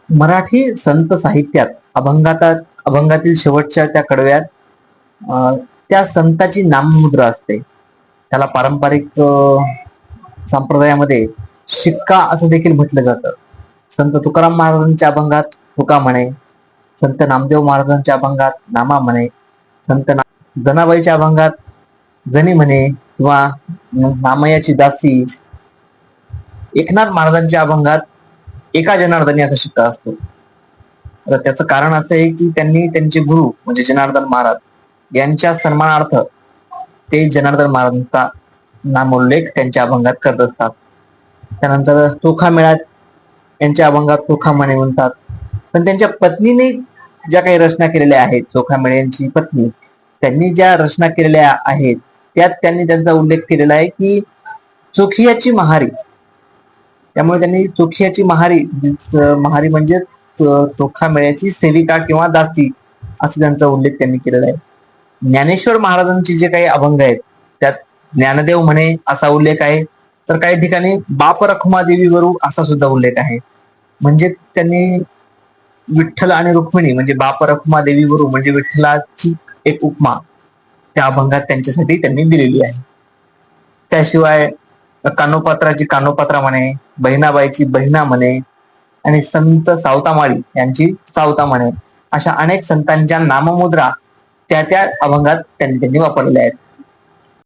मराठी संत साहित्यात अभंगातील शेवटच्या त्या कडव्यात त्या संताची नाममुद्रा असते. त्याला पारंपरिक संप्रदायामध्ये शिक्का असं देखील म्हटलं जातं. संत तुकाराम महाराजांच्या अभंगात तुका म्हणे, संत नामदेव महाराजांच्या अभंगात नामा म्हणे, जनाबाईच्या अभंगात जनी म्हणे किंवा नामयाची दासी, एकनाथ महाराजांच्या अभंगात एका जनार्दनी असा शिक्का असतो. तर त्याचं कारण असं आहे की त्यांनी त्यांचे गुरु म्हणजे जनार्दन महाराज यांच्या सन्मानार्थ ते जनार्दन महाराजांचा नामोल्लेख त्यांच्या अभंगात करत असतात. त्यानंतर चोखा मेळ्यात यांच्या अभंगात चोखा म्हणे म्हणतात. पण त्यांच्या पत्नीने ज्या काही रचना केलेल्या आहेत, चोखा मेळे यांची पत्नी, त्यांनी ज्या रचना केलेल्या आहेत त्यात त्यांनी त्यांचा उल्लेख केलेला आहे की चोखियाची महारी. त्यामुळे त्यांनी चोखियाची महारी, महारी म्हणजे चोखा मेळ्याची सेविका किंवा दासी असं त्यांचा उल्लेख त्यांनी केलेला आहे. ज्ञानेश्वर महाराजांचे जे काही अभंग आहेत त्यात ज्ञानदेव म्हणे असा उल्लेख आहे, तर काही ठिकाणी बाप रखुमा देवी वरू असा सुद्धा उल्लेख आहे. म्हणजे त्यांनी विठ्ठल आणि रुक्मिणी म्हणजे बाप रखुमा देवी वरू म्हणजे विठ्ठलाची एक उपमा त्या अभंगात त्यांच्यासाठी त्यांनी दिलेली आहे. त्याशिवाय कानोपात्राची कानोपात्रा म्हणे, बहिणाबाईची बहिणा म्हणे आणि संत सावतामाळी यांची सावता म्हणे, अशा अनेक संतांच्या नाममुद्रा त्या त्या अभंगात त्यांनी वापरलेल्या आहेत.